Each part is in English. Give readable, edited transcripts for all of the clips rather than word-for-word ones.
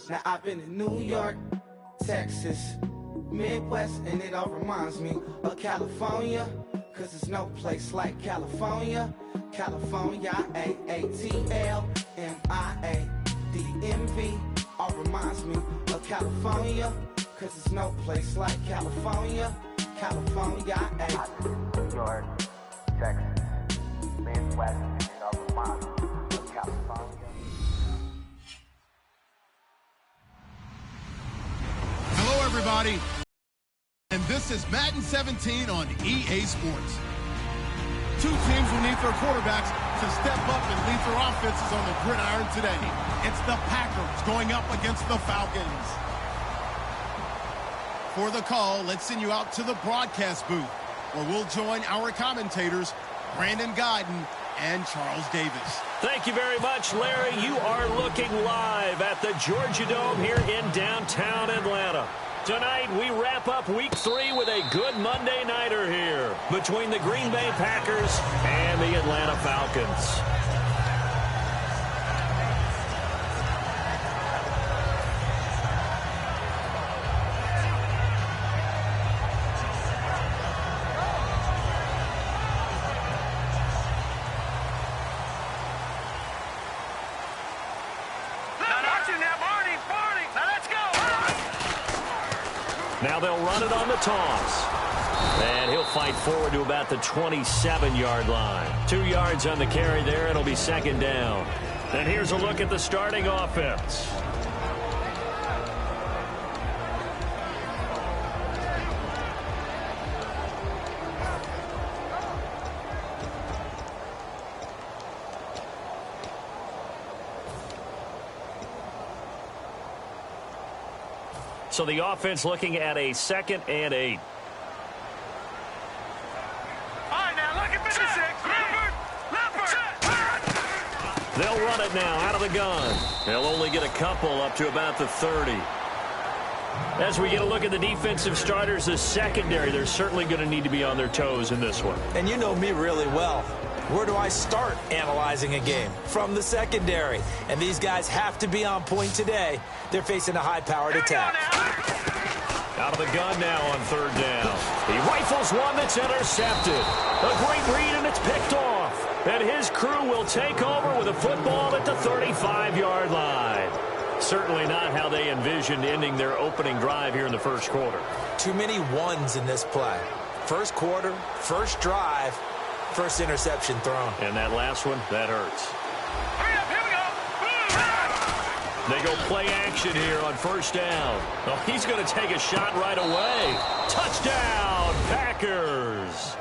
Now I've been in New York, Texas, Midwest, and it all reminds me of California, cause there's no place like California. California, AATLMIADMV, all reminds me of California, cause there's no place like California. California, New York, Texas, Midwest, and it all reminds me of California. Hello, everybody, and this is Madden 17 on EA Sports. Two teams will need their quarterbacks to step up and lead their offenses on the gridiron today. It's the Packers going up against the Falcons. For the call, let's send you out to the broadcast booth, where we'll join our commentators, Brandon Guyton and Charles Davis. Thank you very much, Larry. You are looking live at the Georgia Dome here in downtown Atlanta. Tonight, we wrap up Week 3 with a good Monday nighter here between the Green Bay Packers and the Atlanta Falcons. Now they'll run it on the toss. And he'll fight forward to about the 27-yard line. 2 yards on the carry there. It'll be second down. And here's a look at the starting offense. So the offense looking at a 2nd and 8. All right, now looking for the 6. Leopard. They'll run it now out of the gun. They'll only get a couple up to about the 30. As we get a look at the defensive starters, the secondary, they're certainly going to need to be on their toes in this one. And you know me really well. Where do I start analyzing a game? From the secondary. And these guys have to be on point today. They're facing a high-powered attack. Out of the gun now on 3rd down. He rifles one that's intercepted. A great read, and it's picked off. And his crew will take over with a football at the 35-yard line. Certainly not how they envisioned ending their opening drive here in the first quarter. Too many ones in this play. First quarter, first drive, first interception thrown. And that last one, that hurts. Hurry up, here we go. They go play action here on 1st down. Oh, he's going to take a shot right away. Touchdown, Packers.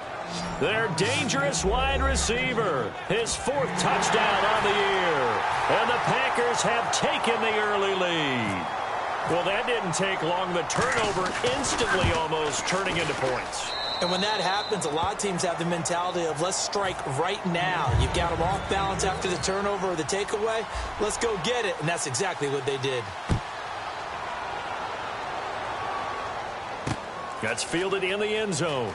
Their dangerous wide receiver. His 4th touchdown on the year. And the Packers have taken the early lead. Well, that didn't take long. The turnover instantly almost turning into points. And when that happens, a lot of teams have the mentality of let's strike right now. You've got them off balance after the turnover or the takeaway. Let's go get it. And that's exactly what they did. That's fielded in the end zone.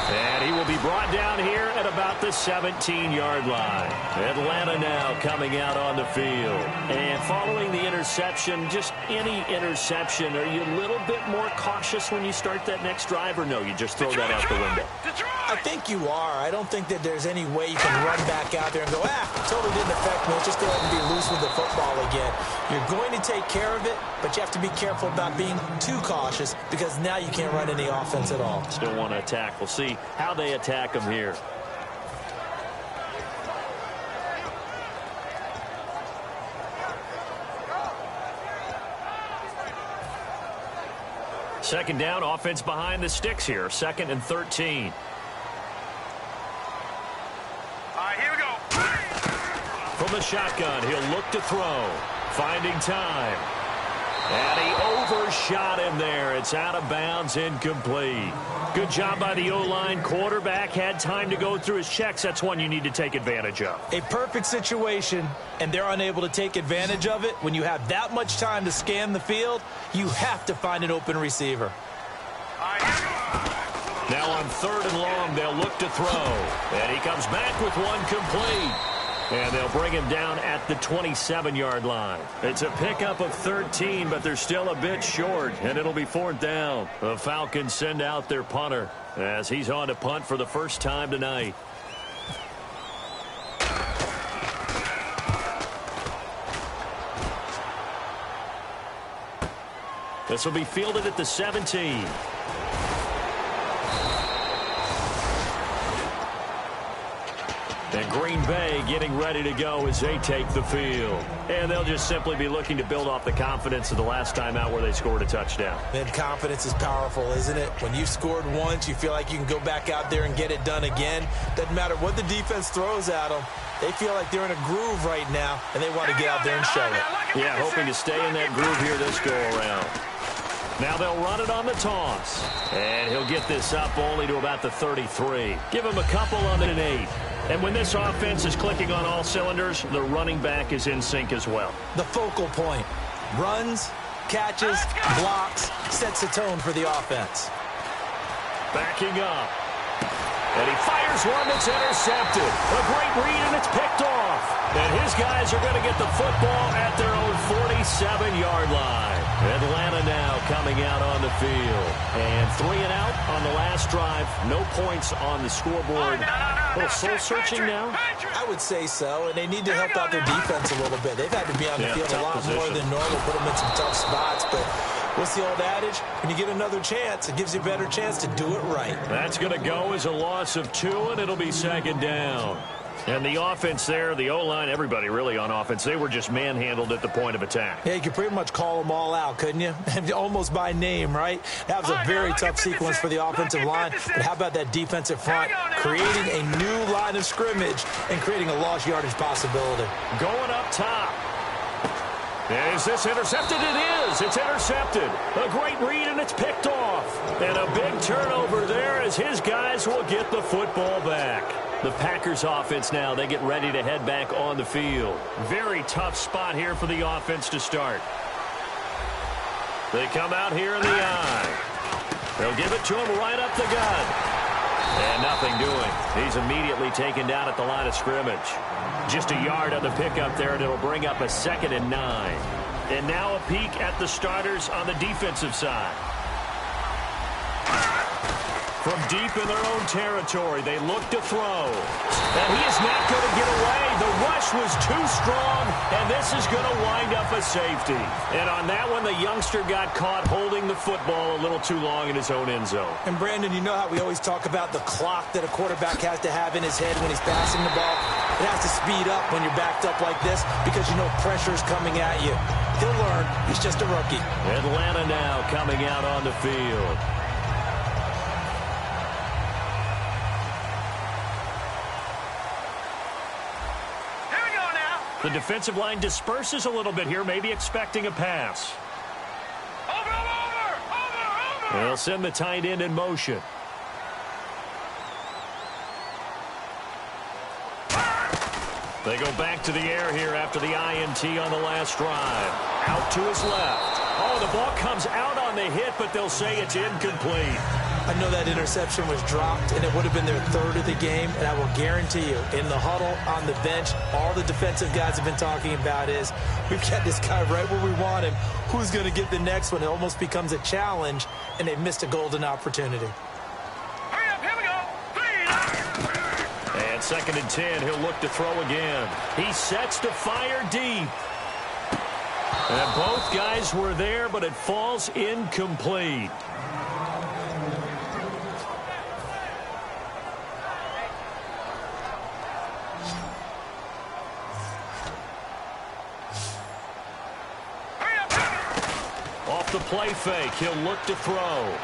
And he will be brought down here at about the 17-yard line. Atlanta now coming out on the field. And following the interception, just any interception, are you a little bit more cautious when you start that next drive, or no, you just throw that out the window? I think you are. I don't think that there's any way you can run back out there and go, totally didn't affect me. Let's just go ahead and be loose with the football again. You're going to take care of it, but you have to be careful about being too cautious because now you can't run any offense at all. Still want to attack. We'll see how they attack them here. Second down, offense behind the sticks here. 2nd and 13. All right, here we go. From the shotgun, he'll look to throw. Finding time. And he overshot him there. It's out of bounds, incomplete. Good job by the O-line. Quarterback had time to go through his checks. That's one you need to take advantage of. A perfect situation, and they're unable to take advantage of it. When you have that much time to scan the field, you have to find an open receiver. Now on 3rd and long, they'll look to throw. And he comes back with one complete. And they'll bring him down at the 27-yard line. It's a pickup of 13, but they're still a bit short, and it'll be 4th down. The Falcons send out their punter as he's on to punt for the first time tonight. This will be fielded at the 17. And Green Bay getting ready to go as they take the field. And they'll just simply be looking to build off the confidence of the last time out where they scored a touchdown. And confidence is powerful, isn't it? When you've scored once, you feel like you can go back out there and get it done again. Doesn't matter what the defense throws at them. They feel like they're in a groove right now, and they want to get out there and show it. Yeah, hoping to stay in that groove here this go-around. Now they'll run it on the toss. And he'll get this up only to about the 33. Give him a couple on an 8. And when this offense is clicking on all cylinders, the running back is in sync as well. The focal point. Runs, catches, blocks, sets the tone for the offense. Backing up. And he fires one that's intercepted. A great read, and it's picked off. And his guys are going to get the football at their own 47-yard line. Atlanta now coming out on the field. And 3 and out on the last drive. No points on the scoreboard. A little soul-searching now? I would say so, and they need to help out their defense a little bit. They've had to be on the field a lot more than normal, put them in some tough spots. But what's the old adage? When you get another chance, it gives you a better chance to do it right. That's going to go as a loss of 2, and it'll be 2nd down. And the offense there, the O-line, everybody really on offense, they were just manhandled at the point of attack. Yeah, you could pretty much call them all out, couldn't you? Almost by name, right? That was a very tough sequence for the offensive line. But how about that defensive front creating a new line of scrimmage and creating a lost yardage possibility? Going up top. And is this intercepted? It is. It's intercepted. A great read, and it's picked off. And a big turnover there as his guys will get the football back. The Packers offense now, they get ready to head back on the field. Very tough spot here for the offense to start. They come out here in the eye. They'll give it to him right up the gut. And nothing doing. He's immediately taken down at the line of scrimmage. Just a yard on the pickup there, and it'll bring up a 2nd and 9. And now a peek at the starters on the defensive side. From deep in their own territory, they look to throw. And he is not going to get away. The rush was too strong, and this is going to wind up a safety. And on that one, the youngster got caught holding the football a little too long in his own end zone. And, Brandon, you know how we always talk about the clock that a quarterback has to have in his head when he's passing the ball? It has to speed up when you're backed up like this because you know pressure's coming at you. He'll learn. He's just a rookie. Atlanta now coming out on the field. The defensive line disperses a little bit here, maybe expecting a pass. Over. They'll send the tight end in motion. They go back to the air here after the INT on the last drive. Out to his left. Oh, the ball comes out on the hit, but they'll say it's incomplete. I know that interception was dropped, and it would have been their 3rd of the game, and I will guarantee you, in the huddle, on the bench, all the defensive guys have been talking about is, we've got this guy right where we want him. Who's going to get the next one? It almost becomes a challenge, and they've missed a golden opportunity. Hurry up, here we go. 3. And 2nd and 10, he'll look to throw again. He sets to fire deep. And both guys were there, but it falls incomplete. Off the play fake, he'll look to throw.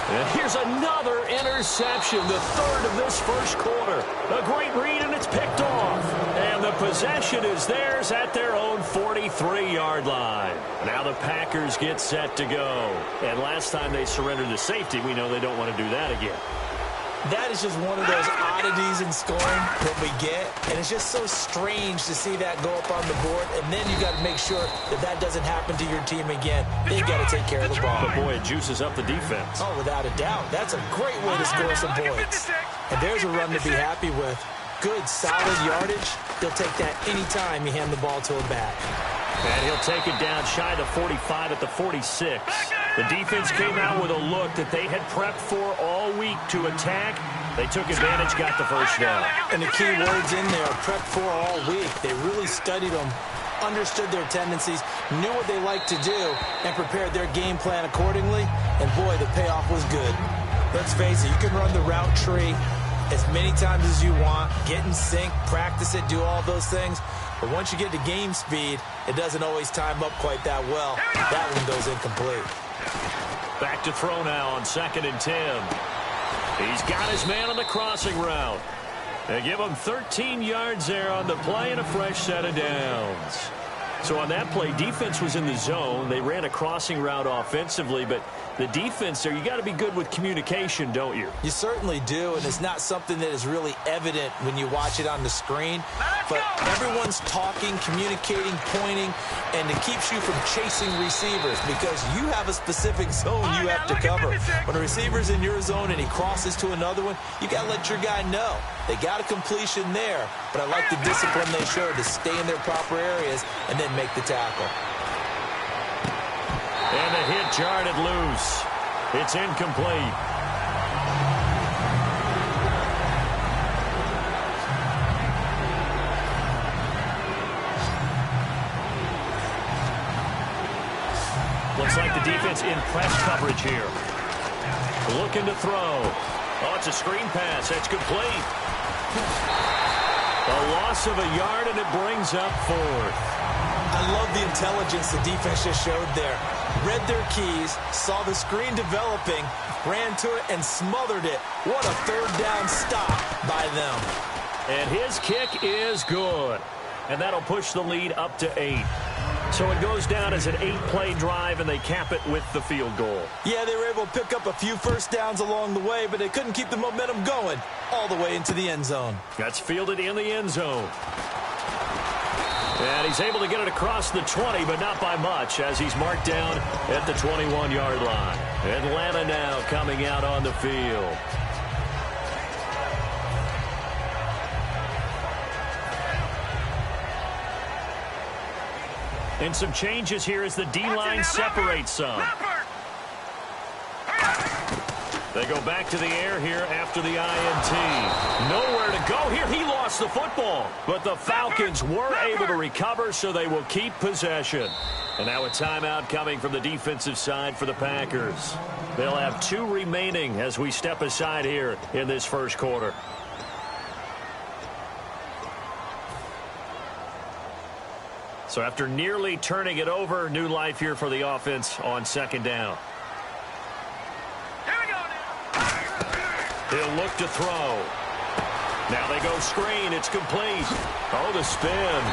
And here's another interception, the 3rd of this first quarter. A great read, and it's picked off. And the possession is theirs at their own 43-yard line. Now the Packers get set to go. And last time they surrendered to safety, we know they don't want to do that again. That is just one of those oddities in scoring that we get, and it's just so strange to see that go up on the board, and then you got to make sure that that doesn't happen to your team again. They got to take care of the ball. But boy, it juices up the defense. Oh, without a doubt. That's a great way to score some points. And there's a run to be happy with. good, solid yardage, he'll take that anytime you hand the ball to him back. And he'll take it down shy of the 45 at the 46. The defense came out with a look that they had prepped for all week to attack. They took advantage, got the first down. And the key words in there, prepped for all week. They really studied them, understood their tendencies, knew what they liked to do, and prepared their game plan accordingly. And, boy, the payoff was good. Let's face it, you can run the route tree as many times as you want, get in sync, practice it, do all those things. But once you get to game speed, it doesn't always time up quite that well. That one goes incomplete. Back to throw now on 2nd and 10. He's got his man on the crossing route. They give him 13 yards there on the play and a fresh set of downs. So on that play, defense was in the zone. They ran a crossing route offensively, but the defense there, you got to be good with communication, don't you? You certainly do, and it's not something that is really evident when you watch it on the screen. But everyone's talking, communicating, pointing, and it keeps you from chasing receivers because you have a specific zone you have to cover. When a receiver's in your zone and he crosses to another one, you got to let your guy know. They got a completion there, but I like the discipline they showed to stay in their proper areas and then make the tackle. And the hit jarred it loose. It's incomplete. Looks like the defense in press coverage here. Looking to throw. Oh, it's a screen pass. That's complete. A loss of a yard, and it brings up 4th. I love the intelligence the defense just showed there. Read their keys, saw the screen developing, ran to it, and smothered it. What a third down stop by them. And his kick is good. And that'll push the lead up to 8. So it goes down as an 8-play drive, and they cap it with the field goal. Yeah, they were able to pick up a few first downs along the way, but they couldn't keep the momentum going all the way into the end zone. That's fielded in the end zone. And he's able to get it across the 20, but not by much, as he's marked down at the 21-yard line. Atlanta now coming out on the field. And some changes here as the D-line separates some. They go back to the air here after the INT. Nowhere to go here. He lost the football. But the Falcons were able to recover, so they will keep possession. And now a timeout coming from the defensive side for the Packers. They'll have 2 remaining as we step aside here in this first quarter. So after nearly turning it over, new life here for the offense on 2nd down. He'll look to throw. Now they go screen. It's complete. Oh, the spin.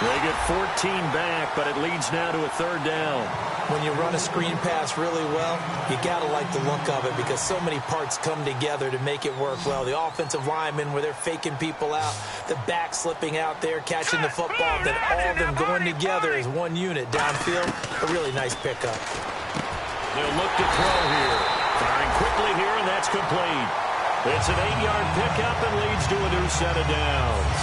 They get 14 back, but it leads now to a 3rd down. When you run a screen pass really well, you got to like the look of it because so many parts come together to make it work well. The offensive linemen, where they're faking people out, the back slipping out there, catching the football, then all of them going together as one unit downfield. A really nice pickup. They'll look to throw here. Firing quickly here, and that's complete. It's an 8-yard pickup and leads to a new set of downs.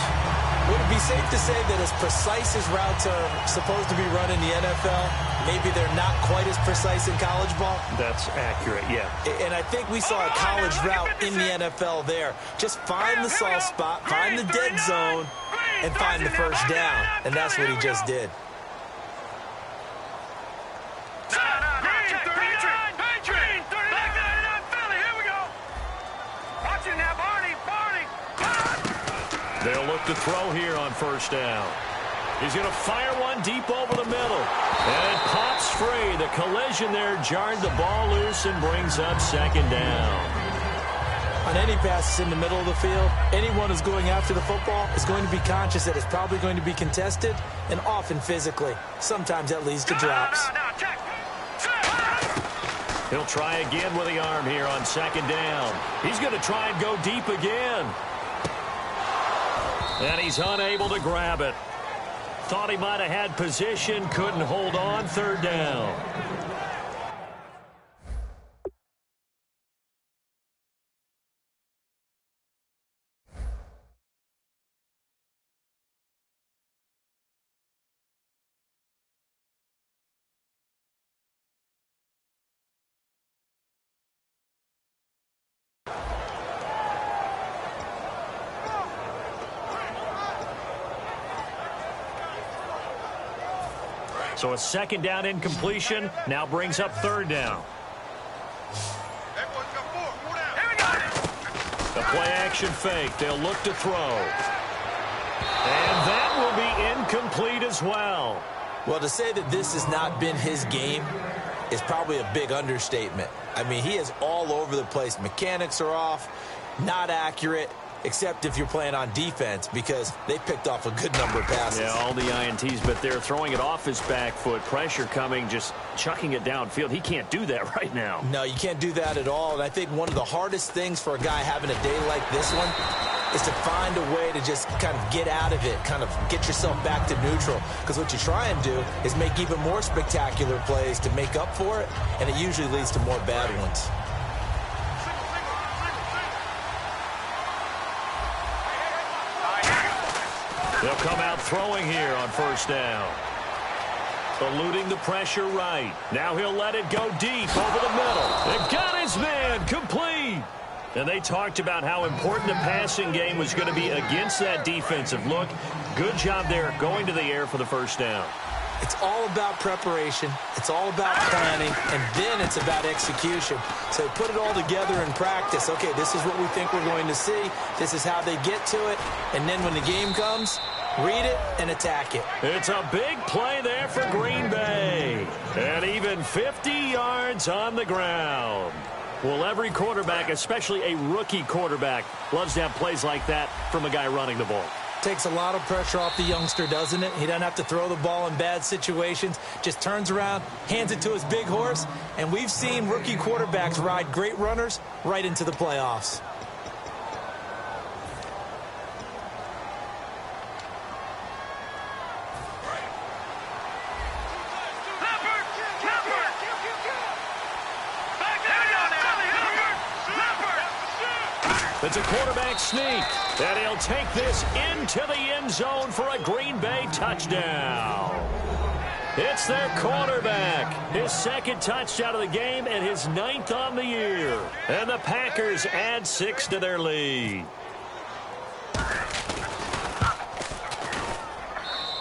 Would it be safe to say that as precise as routes are supposed to be run in the NFL, maybe they're not quite as precise in college ball? That's accurate, yeah. And I think we saw a college route in the NFL there. Just find the soft spot, find the dead zone, and find the first down. And that's what he just did. They'll look to throw here on 1st down. He's going to fire one deep over the middle. And it pops free. The collision there jarred the ball loose and brings up 2nd down. On any passes in the middle of the field, anyone who's going after the football is going to be conscious that it's probably going to be contested and often physically. Sometimes that leads to drops. He'll try again with the arm here on 2nd down. He's going to try and go deep again. And he's unable to grab it. Thought he might have had position, couldn't hold on, 3rd down. So a second down incompletion now brings up third down. The play-action fake. They'll look to throw. And that will be incomplete as well. Well, to say that this has not been his game is probably a big understatement. I mean, he is all over the place. Mechanics are off, not accurate, except if you're playing on defense, because they picked off a good number of passes. Yeah, all the INTs, but they're throwing it off his back foot. Pressure coming, just chucking it downfield. He can't do that right now. No, you can't do that at all. And I think one of the hardest things for a guy having a day like this one is to find a way to just kind of get out of it, kind of get yourself back to neutral. Because what you try and do is make even more spectacular plays to make up for it, and it usually leads to more bad ones. They'll come out throwing here on first down. Eluding the pressure right. Now he'll let it go deep over the middle. They've got his man complete. And they talked about how important the passing game was going to be against that defensive look. Good job there going to the air for the first down. It's all about preparation. It's all about planning. And then it's about execution. So put it all together in practice. Okay, this is what we think we're going to see. This is how they get to it. And then when the game comes, read it and attack it. It's a big play there for Green Bay. And even 50 yards on the ground. Well, every quarterback, especially a rookie quarterback, loves to have plays like that from a guy running the ball. Takes a lot of pressure off the youngster, doesn't it? He doesn't have to throw the ball in bad situations. Just turns around, hands it to his big horse. And we've seen rookie quarterbacks ride great runners right into the playoffs. It's a quarterback sneak, and he'll take this into the end zone for a Green Bay touchdown. It's their quarterback, his second touchdown of the game and his 9th on the year. And the Packers add 6 to their lead.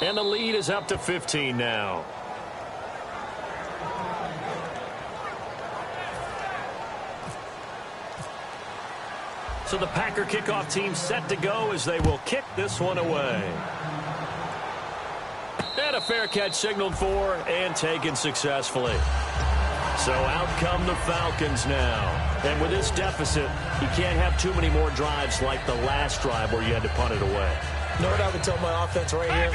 And the lead is up to 15 now. So the Packer kickoff team set to go as they will kick this one away. And a fair catch signaled for and taken successfully. So out come the Falcons now. And with this deficit, you can't have too many more drives like the last drive where you had to punt it away. You know what I would tell my offense right here?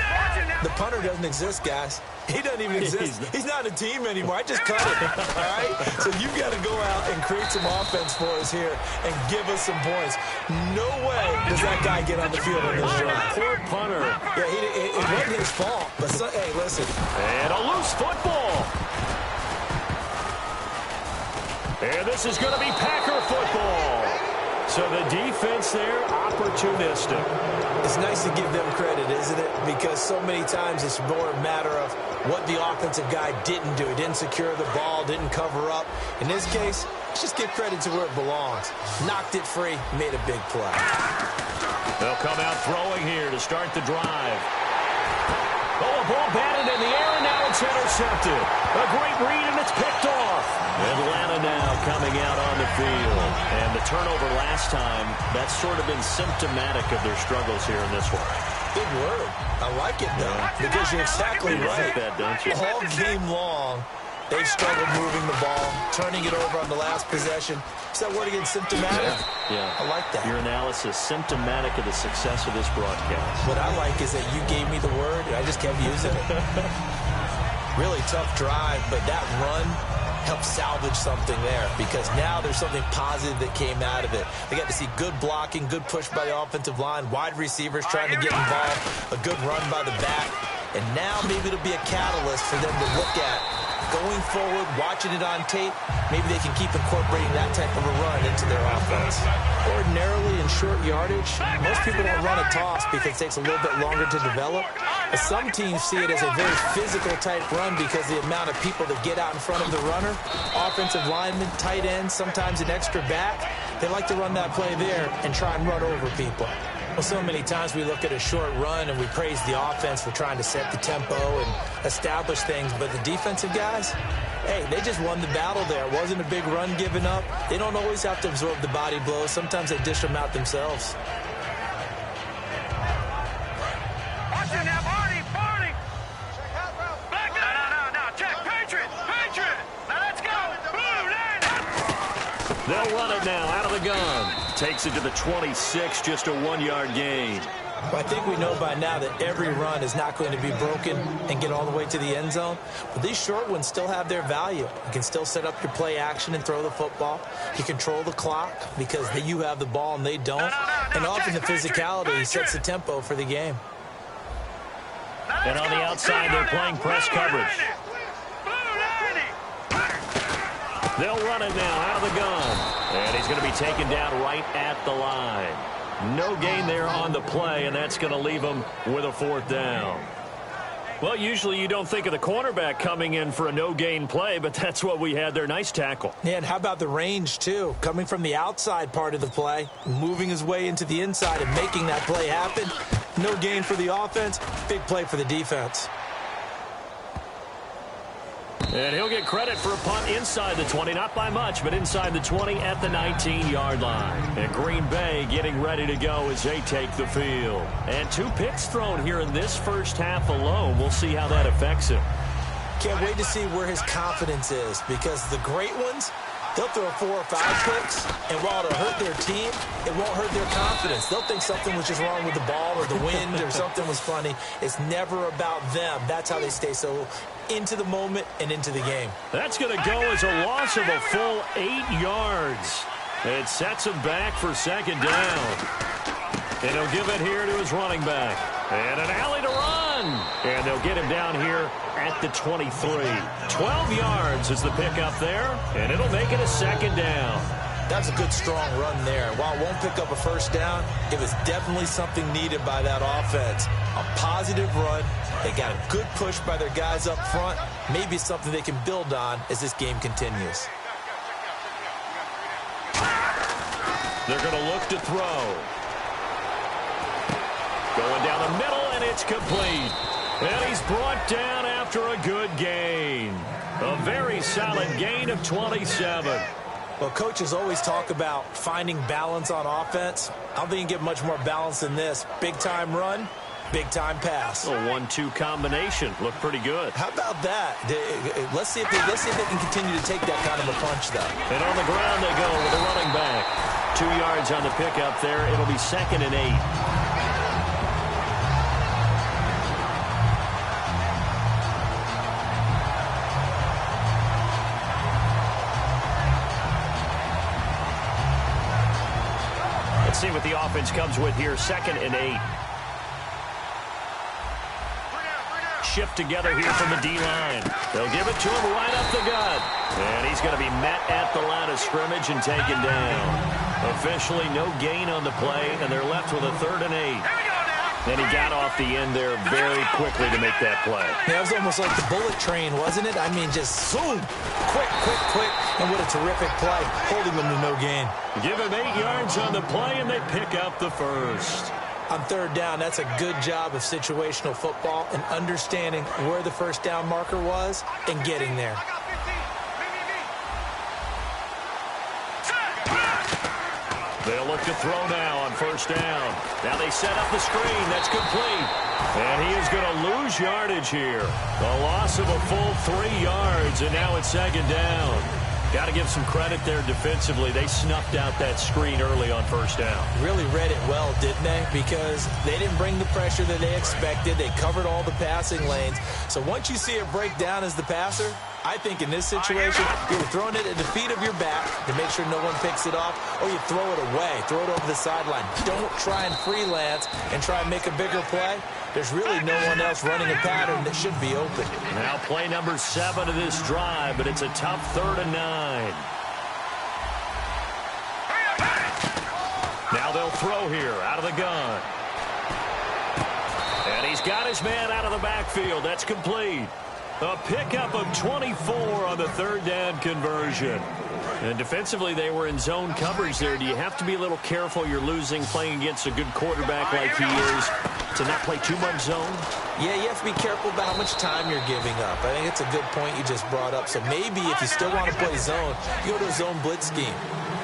The punter doesn't exist, guys. He doesn't even exist. He's not a team anymore. I just cut it, all right? So you've got to go out and create some offense for us here and give us some points. No way does that guy get on the field on this drive. Poor punter. Yeah, it wasn't his fault. But, hey, listen. And a loose football. And this is going to be Packer football. So the defense there, opportunistic. It's nice to give them credit, isn't it? Because so many times it's more a matter of what the offensive guy didn't do. He didn't secure the ball, didn't cover up. In this case, let's just give credit to where it belongs. Knocked it free, made a big play. They'll come out throwing here to start the drive. Oh, a ball batted in the air, and now it's intercepted. A great read, and it's picked off. Atlanta now coming out on the field. And the turnover last time, that's sort of been symptomatic of their struggles here in this one. Big word. I like it, though, because you're exactly right. That, don't you? All game long, they've struggled moving the ball, turning it over on the last possession. Is that word again, symptomatic? Yeah. I like that. Your analysis, symptomatic of the success of this broadcast. What I like is that you gave me the word, and I just kept using it. Really tough drive, but that run help salvage something there, because now there's something positive that came out of it. They got to see good blocking, good push by the offensive line, wide receivers trying to get involved, a good run by the back, and now maybe it'll be a catalyst for them to look at going forward, watching it on tape. Maybe they can keep incorporating that type of a run into their offense. Ordinarily in short yardage, most people don't run a toss because it takes a little bit longer to develop. But some teams see it as a very physical type run because the amount of people that get out in front of the runner, offensive linemen, tight ends, sometimes an extra back, they like to run that play there and try and run over people. Well, so many times we look at a short run and we praise the offense for trying to set the tempo and establish things, but the defensive guys, hey, they just won the battle there. It wasn't a big run given up. They don't always have to absorb the body blows. Sometimes they dish them out themselves. Watch it now, Barney. Back up. No. Check. Patriot. Now let's go. Blue line. They'll run it now out of the gun. Takes it to the 26, just a 1-yard gain. Well, I think we know by now that every run is not going to be broken and get all the way to the end zone. But these short ones still have their value. You can still set up your play action and throw the football. You control the clock because you have the ball and they don't. And often the physicality sets the tempo for the game. And on the outside, they're playing press coverage. They'll run it now out of the gun. And he's going to be taken down right at the line. No gain there on the play, and that's going to leave him with a 4th down. Well, usually you don't think of the cornerback coming in for a no-gain play, but that's what we had there. Nice tackle. Yeah, and how about the range, too? Coming from the outside part of the play, moving his way into the inside and making that play happen. No gain for the offense, big play for the defense. And he'll get credit for a punt inside the 20, not by much, but inside the 20 at the 19-yard line. And Green Bay getting ready to go as they take the field. And 2 picks thrown here in this first half alone. We'll see how that affects him. Can't wait to see where his confidence is, because the great ones, they'll throw 4 or 5 picks, and while it'll hurt their team, it won't hurt their confidence. They'll think something was just wrong with the ball or the wind or something was funny. It's never about them. That's how they stay so into the moment and into the game. That's going to go as a loss of a full 8 yards. It sets him back for 2nd down. And he'll give it here to his running back. And an alley to run. And they'll get him down here at the 23. 12 yards is the pickup there, and it'll make it a 2nd down. That's a good, strong run there. While it won't pick up a 1st down, it was definitely something needed by that offense. A positive run. They got a good push by their guys up front. Maybe something they can build on as this game continues. They're going to look to throw. Going down the middle, and it's complete. And he's brought down after a good gain. A very solid gain of 27. Well, coaches always talk about finding balance on offense. I don't think you can get much more balance than this. Big-time run, big-time pass. A 1-2 combination. Looked pretty good. How about that? Let's see if they can continue to take that kind of a punch, though. And on the ground they go with a running back. 2 yards on the pickup there. It'll be 2nd and 8. See what the offense comes with here. 2nd and 8. Shift together here from the D-line. They'll give it to him right up the gut. And he's going to be met at the line of scrimmage and taken down. Officially no gain on the play, and they're left with a 3rd and 8. And he got off the end there very quickly to make that play. Yeah, it was almost like the bullet train, wasn't it? I mean, just zoom, quick. And what a terrific play, holding them to no gain. Give him 8 yards on the play, and they pick up the 1st. On 3rd down, that's a good job of situational football and understanding where the 1st down marker was and getting there. They'll look to throw now on 1st down. Now they set up the screen. That's complete. And he is going to lose yardage here. A loss of a full 3 yards, and now it's 2nd down. Got to give some credit there defensively. They snuffed out that screen early on 1st down. Really read it well, didn't they? Because they didn't bring the pressure that they expected. They covered all the passing lanes. So once you see it break down as the passer, I think in this situation, you're throwing it at the feet of your back to make sure no one picks it off, or you throw it away, throw it over the sideline. Don't try and freelance and try and make a bigger play. There's really no one else running a pattern that should be open. Now play number 7 of this drive, but it's a tough 3rd and 9. Now they'll throw here out of the gun. And he's got his man out of the backfield. That's complete. A pickup of 24 on the third down conversion. And defensively, they were in zone coverage there. Do you have to be a little careful? You're losing playing against a good quarterback like he is to not play too much zone? Yeah, you have to be careful about how much time you're giving up. I think it's a good point you just brought up. So maybe if you still want to play zone, you go to a zone blitz scheme.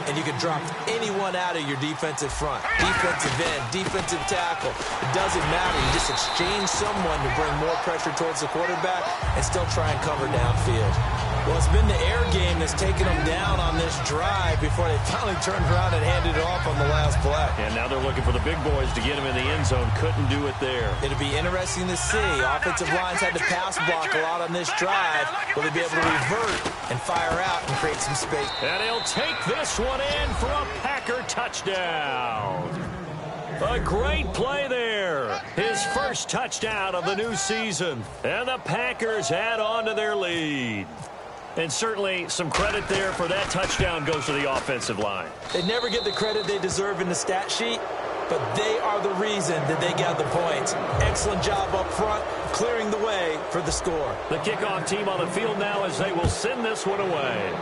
And you can drop anyone out of your defensive front. Defensive end, defensive tackle. It doesn't matter. You just exchange someone to bring more pressure towards the quarterback and still try and cover downfield. Well, it's been the air game that's taken them down on this drive before they finally turned around and handed it off on the last play. And now they're looking for the big boys to get him in the end zone. Couldn't do it there. It'll be interesting to see. Offensive lines had to pass block a lot on this drive. Will they be able to revert and fire out and create some space? And he'll take this one in for a Packer touchdown. A great play there. His first touchdown of the new season. And the Packers add on to their lead. And certainly some credit there for that touchdown goes to the offensive line. They never get the credit they deserve in the stat sheet, but they are the reason that they got the points. Excellent job up front, clearing the way for the score. The kickoff team on the field now as they will send this one away.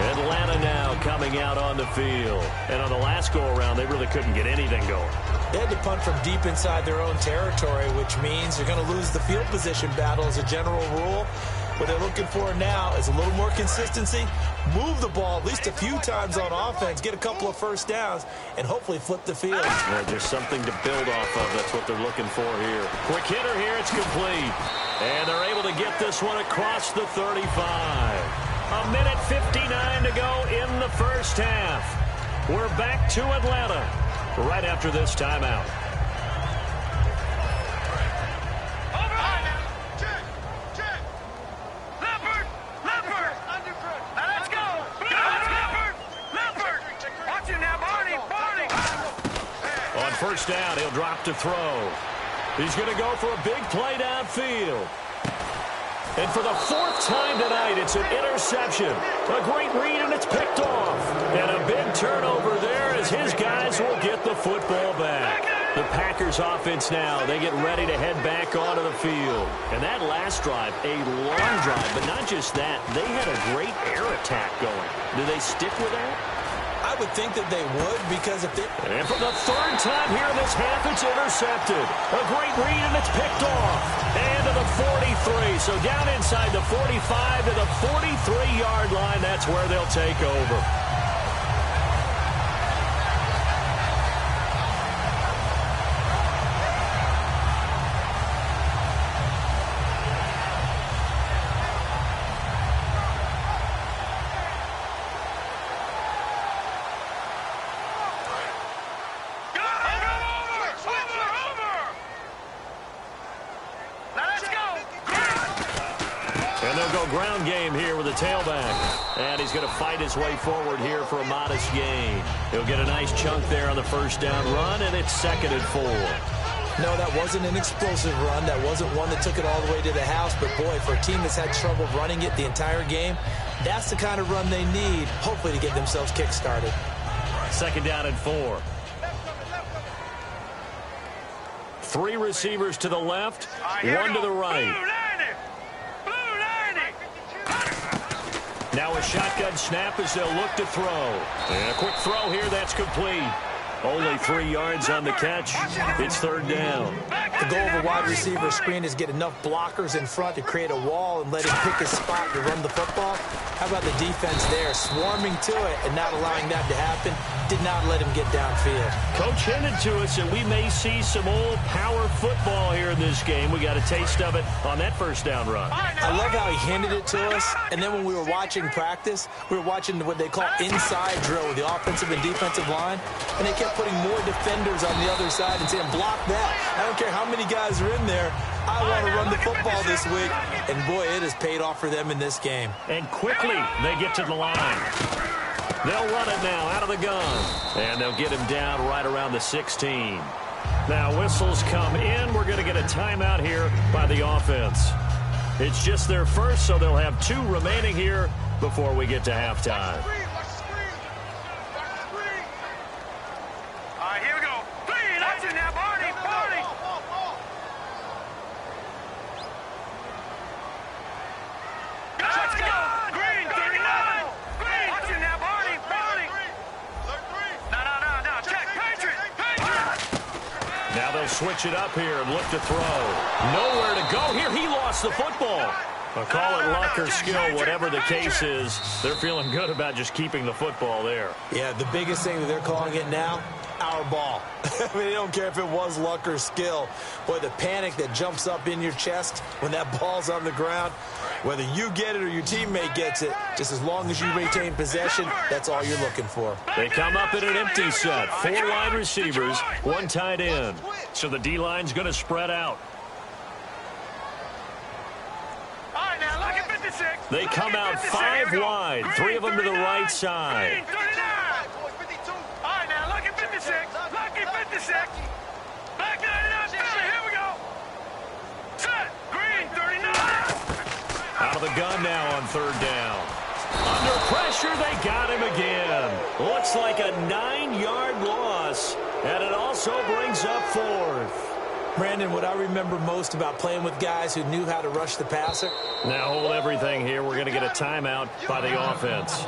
Atlanta now coming out on the field. And on the last go-around, they really couldn't get anything going. They had to punt from deep inside their own territory, which means they're going to lose the field position battle as a general rule. What they're looking for now is a little more consistency, move the ball at least a few times on offense, get a couple of first downs, and hopefully flip the field. Yeah, there's something to build off of. That's what they're looking for here. Quick hitter here. It's complete. And they're able to get this one across the 35. A minute 59 to go in the first half. We're back to Atlanta right after this timeout. On first down, he'll drop to throw. He's going to go for a big play downfield. And for the fourth time tonight, it's an interception. A great read, and it's picked off. And a big turnover there as his guys will get the football back. The Packers offense now, they get ready to head back onto the field. And that last drive, a long drive, but not just that. They had a great air attack going. Do they stick with that? I would think that they would, because if they... And for the third time here in this half, it's intercepted. A great read, and it's picked off. And to the 43. So down inside the 45 to the 43-yard line. That's where they'll take over. Ground game here with a tailback. And he's going to fight his way forward here for a modest gain. He'll get a nice chunk there on the first down run, and it's 2nd and 4. No, that wasn't an explosive run. That wasn't one that took it all the way to the house. But, boy, for a team that's had trouble running it the entire game, that's the kind of run they need, hopefully, to get themselves kick-started. 2nd down and 4. 3 receivers to the left, 1 to the right. Now a shotgun snap as they'll look to throw. And a quick throw here, that's complete. Only 3 yards on the catch. It's 3rd down. The goal of a wide receiver screen is get enough blockers in front to create a wall and let him pick his spot to run the football. How about the defense there, swarming to it and not allowing that to happen? Did not let him get downfield. Coach hinted to us that we may see some old power football here in this game. We got a taste of it on that first down run. I love how he hinted it to us, and then when we were watching practice, we were watching what they call inside drill with the offensive and defensive line, and they kept putting more defenders on the other side and saying, block that. I don't care how many guys are in there. I want to run the football this week, and boy, it has paid off for them in this game. And quickly, they get to the line. They'll run it now out of the gun. And they'll get him down right around the 16. Now whistles come in. We're going to get a timeout here by the offense. It's just their first, so they'll have 2 remaining here before we get to halftime. All right, here we go. 3, that's it. Now they'll switch it up here and look to throw. Nowhere to go here. He lost the football. I'll call it luck or skill, whatever the case is. They're feeling good about just keeping the football there. Yeah, the biggest thing that they're calling it now, our ball. I mean, they don't care if it was luck or skill. Boy, the panic that jumps up in your chest when that ball's on the ground, whether you get it or your teammate gets it, just as long as you retain possession, that's all you're looking for. They come up in an empty set. 4 wide receivers, 1 tight end. So the D-line's going to spread out. They come out 5 wide, 3 of them to the right side. All right, now, lucky 56. Lucky 56. Back 99. Here we go. Set. Green 39. Out of the gun now on 3rd down. Under pressure, they got him again. Looks like a 9-yard loss, and it also brings up 4th. Brandon, what I remember most about playing with guys who knew how to rush the passer. Now hold everything here. We're going to get a timeout by the offense.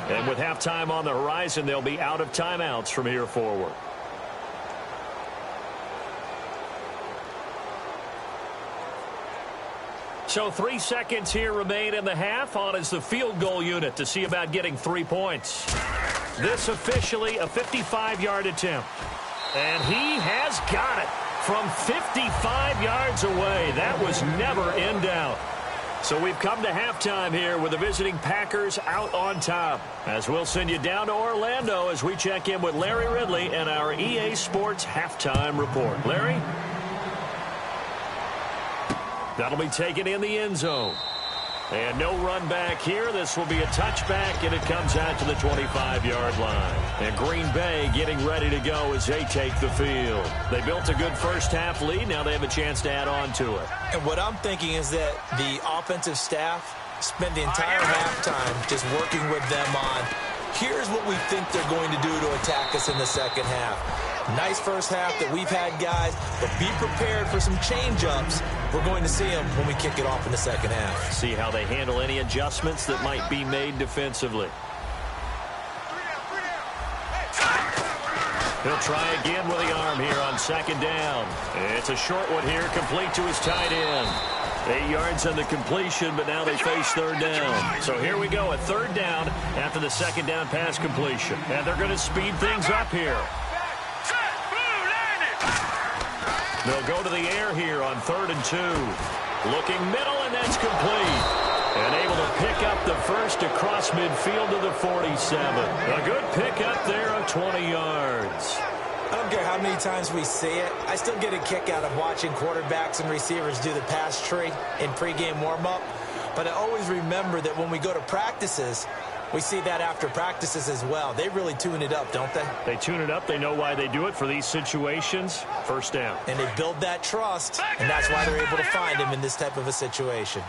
And with halftime on the horizon, they'll be out of timeouts from here forward. So 3 seconds here remain in the half. On is the field goal unit to see about getting 3 points. This officially a 55-yard attempt. And he has got it. From 55 yards away. That was never in doubt. So we've come to halftime here with the visiting Packers out on top. As we'll send you down to Orlando as we check in with Larry Ridley and our EA Sports halftime report. Larry? That'll be taken in the end zone. And no run back here. This will be a touchback, and it comes out to the 25-yard line. And Green Bay getting ready to go as they take the field. They built a good first-half lead. Now they have a chance to add on to it. And what I'm thinking is that the offensive staff spent the entire halftime just working with them on, here's what we think they're going to do to attack us in the second half. Nice first half that we've had, guys, but be prepared for some change-ups. We're going to see them when we kick it off in the second half. See how they handle any adjustments that might be made defensively. He'll try again with the arm here on 2nd down. It's a short one here, complete to his tight end. 8 yards on the completion, but now they face 3rd down. So here we go, a 3rd down after the 2nd down pass completion. And they're going to speed things up here. They'll go to the air here on 3rd and 2. Looking middle, and that's complete. And able to pick up the first across midfield to the 47. A good pickup there of 20 yards. I don't care how many times we see it. I still get a kick out of watching quarterbacks and receivers do the pass tree in pregame warm-up. But I always remember that when we go to practices, we see that after practices as well. They really tune it up, don't they? They tune it up. They know why they do it for these situations. 1st down. And they build that trust, and that's why they're able to find him in this type of a situation.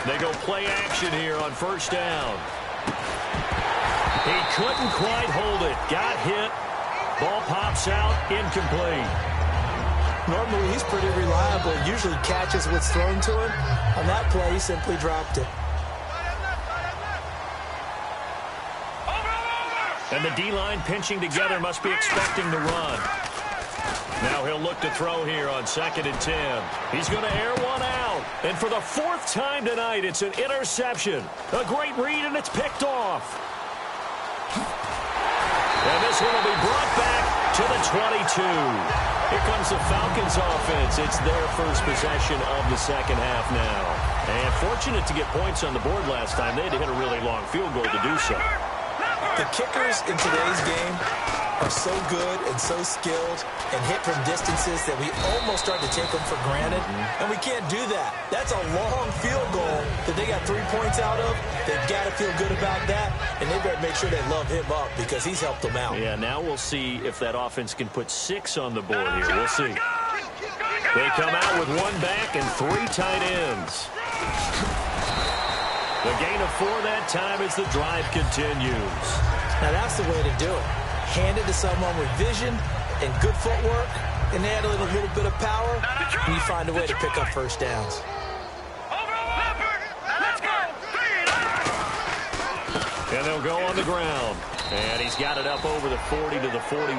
They go play action here on 1st down. He couldn't quite hold it. Got hit. Ball pops out. Incomplete. Normally, he's pretty reliable. Usually catches what's thrown to him. On that play, he simply dropped it. And the D-line pinching together, must be expecting the run. Now he'll look to throw here on 2nd and 10. He's going to air one out. And for the 4th time tonight, it's an interception. A great read, and it's picked off. And this one will be brought back to the 22. Here comes the Falcons offense. It's their first possession of the second half now. And fortunate to get points on the board last time. They had to hit a really long field goal to do so. The kickers in today's game are so good and so skilled and hit from distances that we almost start to take them for granted. And we can't do that. That's a long field goal that they got 3 points out of. They've got to feel good about that, and they better make sure they love him up because he's helped them out. Yeah, now we'll see if that offense can put 6 on the board here. We'll see. They come out with 1 back and 3 tight ends. The gain of 4 that time as the drive continues. Now that's the way to do it. Hand it to someone with vision and good footwork, and add a little bit of power, and you find a way to pick up 1st downs. And they'll go on the ground. And he's got it up over the 40 to the 41.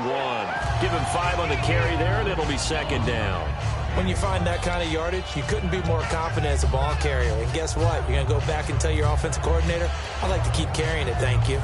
Give him 5 on the carry there, and it'll be second down. When you find that kind of yardage, you couldn't be more confident as a ball carrier. And guess what? You're going to go back and tell your offensive coordinator, I'd like to keep carrying it, thank you.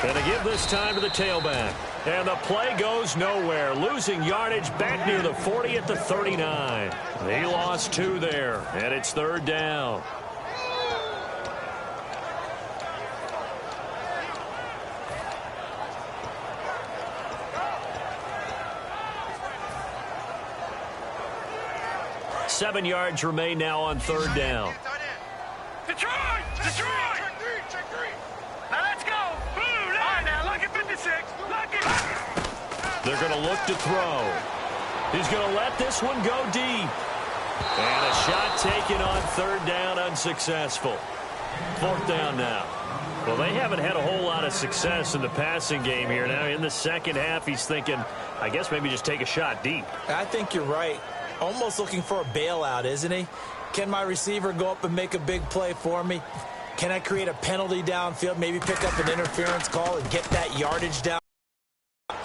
And to give this time to the tailback. And the play goes nowhere. Losing yardage back near the 40 at the 39. He lost 2 there. And it's third down. Seven yards remain now on third down. Detroit! Detroit! Check three. Now let's go. Blue, all right, now look at 56. Look at. They're going to look to throw. He's going to let this one go deep. And a shot taken on third down, unsuccessful. Fourth down now. Well, they haven't had a whole lot of success in the passing game here. Now in the second half, he's thinking, I guess maybe just take a shot deep. I think you're right. Almost looking for a bailout, isn't he? Can my receiver go up and make a big play for me? Can I create a penalty downfield, maybe pick up an interference call and get that yardage down?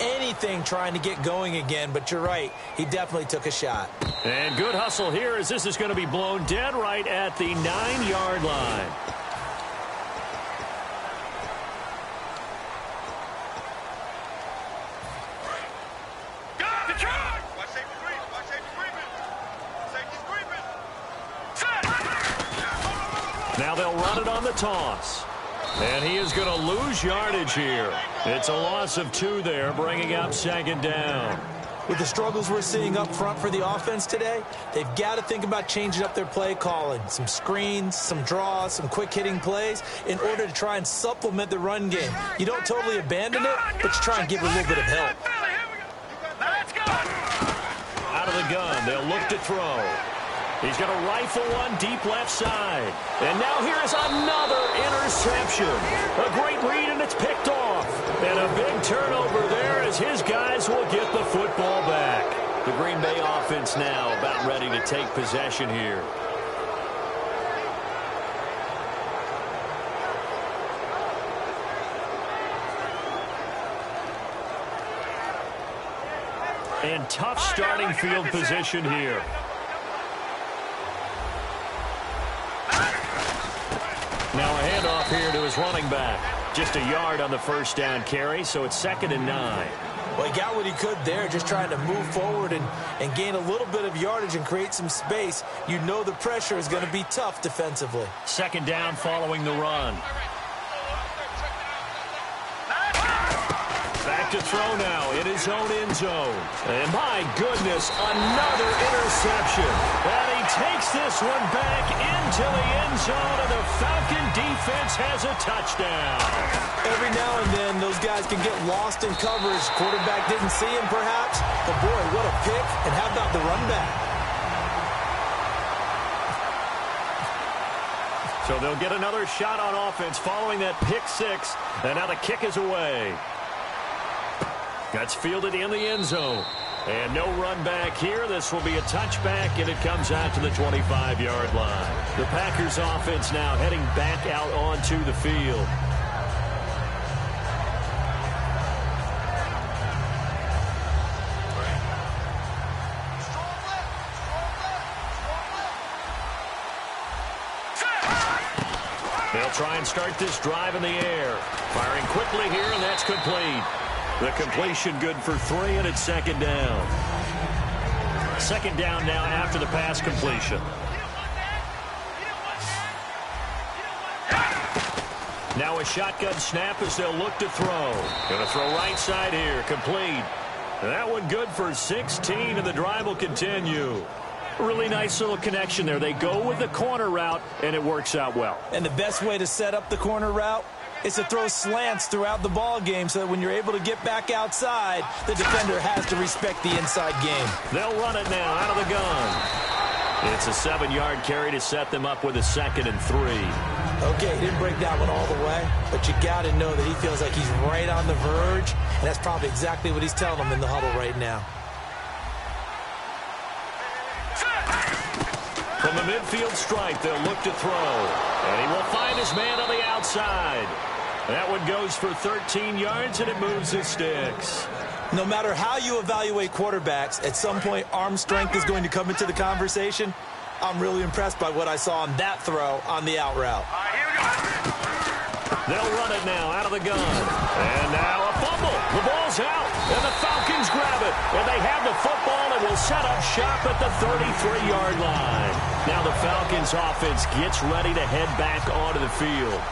Anything trying to get going again, but you're right. He definitely took a shot. And good hustle here as this is going to be blown dead right at the 9-yard line. Now they'll run it on the toss. And he is going to lose yardage here. It's a loss of 2 there, bringing up second down. With the struggles we're seeing up front for the offense today, they've got to think about changing up their play calling. Some screens, some draws, some quick-hitting plays in order to try and supplement the run game. You don't totally abandon it, but you try and give it a little bit of help. Out of the gun, they'll look to throw. He's going to rifle one deep left side. And now here is another interception. A great read, and it's picked off. And a big turnover there as his guys will get the football back. The Green Bay offense now about ready to take possession here. And tough starting field position here. Now a handoff here to his running back. Just a yard on the first down carry, so it's 2nd and 9. Well, he got what he could there, just trying to move forward and gain a little bit of yardage and create some space. You know the pressure is going to be tough defensively. Second down following the run. Back to throw now in his own end zone. And my goodness, another interception. And he takes this one back into the end zone, and the Falcon defense has a touchdown. Every now and then, those guys can get lost in coverage. Quarterback didn't see him, perhaps. But, boy, what a pick. And how about the run back? So they'll get another shot on offense following that pick 6. And now the kick is away. That's fielded in the end zone. And no run back here. This will be a touchback, and it comes out to the 25-yard line. The Packers offense now heading back out onto the field. They'll try and start this drive in the air. Firing quickly here, and that's complete. The completion good for 3, and it's second down. Second down now after the pass completion. Now a shotgun snap as they'll look to throw. Going to throw right side here, complete. And that one good for 16, and the drive will continue. Really nice little connection there. They go with the corner route, and it works out well. And the best way to set up the corner route, is to throw slants throughout the ball game so that when you're able to get back outside, the defender has to respect the inside game. They'll run it now out of the gun. It's a 7-yard carry to set them up with a 2nd and 3. Okay, he didn't break that one all the way, but you got to know that he feels like he's right on the verge, and that's probably exactly what he's telling them in the huddle right now. From the midfield stripe, they'll look to throw. And he will find his man on the outside. That one goes for 13 yards, and it moves the sticks. No matter how you evaluate quarterbacks, at some point arm strength is going to come into the conversation. I'm really impressed by what I saw on that throw on the out route. They'll run it now out of the gun. And now a fumble. The ball's out. And the Falcons grab it. And they have the football and will set up shop at the 33-yard line. Now the Falcons offense gets ready to head back onto the field.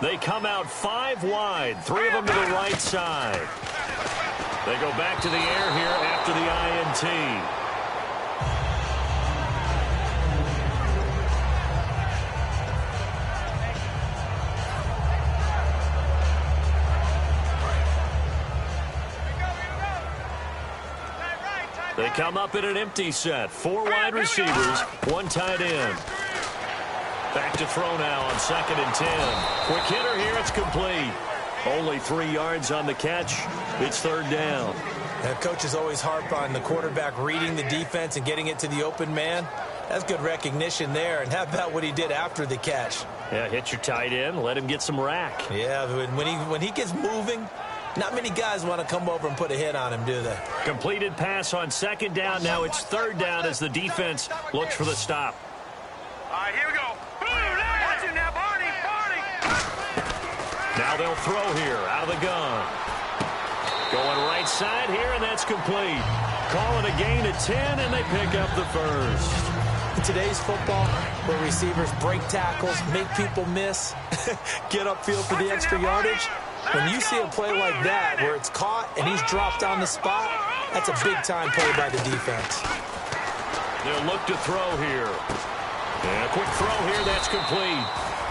They come out 5 wide, 3 of them to the right side. They go back to the air here after the INT. They come up in an empty set. 4 wide receivers, 1 tight end. Back to throw now on 2nd and 10. Quick hitter here, it's complete. Only 3 yards on the catch. It's 3rd down. Now, coaches always harp on the quarterback reading the defense and getting it to the open man. That's good recognition there. And how about what he did after the catch? Yeah, hit your tight end, let him get some rack. Yeah, when he gets moving, not many guys want to come over and put a hit on him, do they? Completed pass on 2nd down. Now it's 3rd down as the defense looks for the stop. All right, here we go. Watch him now, Barney. Now they'll throw here out of the gun. Going right side here, and that's complete. Calling a gain of 10, and they pick up the first. In today's football, where receivers break tackles, make people miss, get upfield for the extra yardage, when you see a play like that where it's caught and he's dropped on the spot, that's a big-time play by the defense. They'll look to throw here. And a quick throw here, that's complete.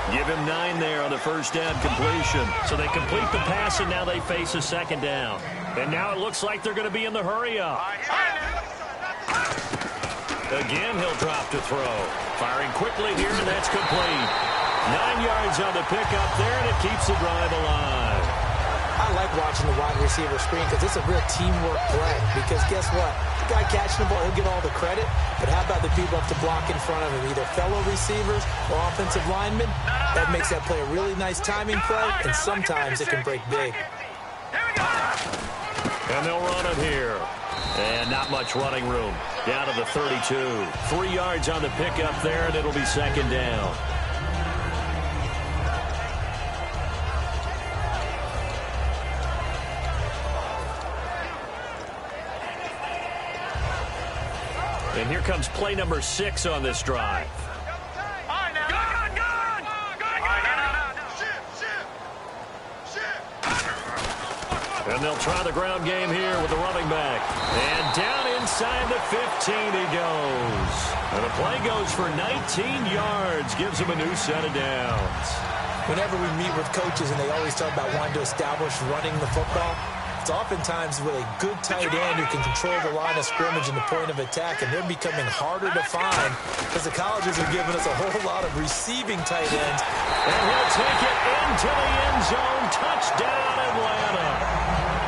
Give him 9 there on the first down completion. So they complete the pass, and now they face a 2nd down. And now it looks like they're going to be in the hurry-up. Again, he'll drop to throw. Firing quickly here, and that's complete. 9 yards on the pickup there, and it keeps the drive alive. I like watching the wide receiver screen because it's a real teamwork play. Because guess what? The guy catching the ball, he'll get all the credit. But how about the people up to block in front of him, either fellow receivers or offensive linemen? That makes that play a really nice timing play, and sometimes it can break big. And they'll run it here. And not much running room. Down to the 32. 3 yards on the pickup there, and it'll be 2nd down. And here comes play number 6 on this drive. And they'll try the ground game here with the running back. And down inside the 15 he goes. And the play goes for 19 yards. Gives him a new set of downs. Whenever we meet with coaches and they always talk about wanting to establish running the football, it's oftentimes with a good tight end who can control the line of scrimmage and the point of attack, and they're becoming harder to find because the colleges are giving us a whole lot of receiving tight ends. And he'll take it into the end zone. Touchdown, Atlanta.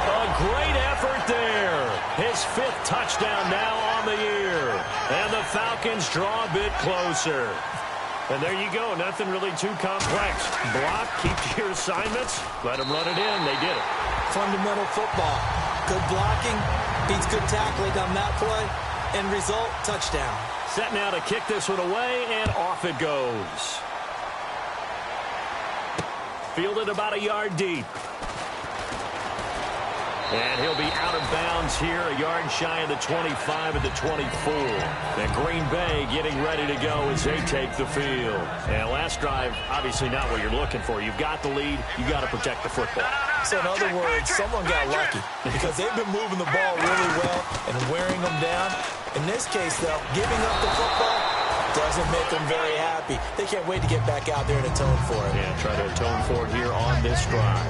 A great effort there. His 5th touchdown now on the year. And the Falcons draw a bit closer. And there you go. Nothing really too complex. Block, keep to your assignments, let them run it in. They did it. Fundamental football. Good blocking, beats good tackling on that play. End result, touchdown. Set now to kick this one away, and off it goes. Fielded about a yard deep. And he'll be out of bounds here, a yard shy of the 25 at the 24. And Green Bay getting ready to go as they take the field. And last drive, obviously not what you're looking for. You've got the lead. You've got to protect the football. So in other words, someone got lucky because they've been moving the ball really well and wearing them down. In this case, though, giving up the football doesn't make them very happy. They can't wait to get back out there and atone for it. Yeah, try to atone for it here on this drive.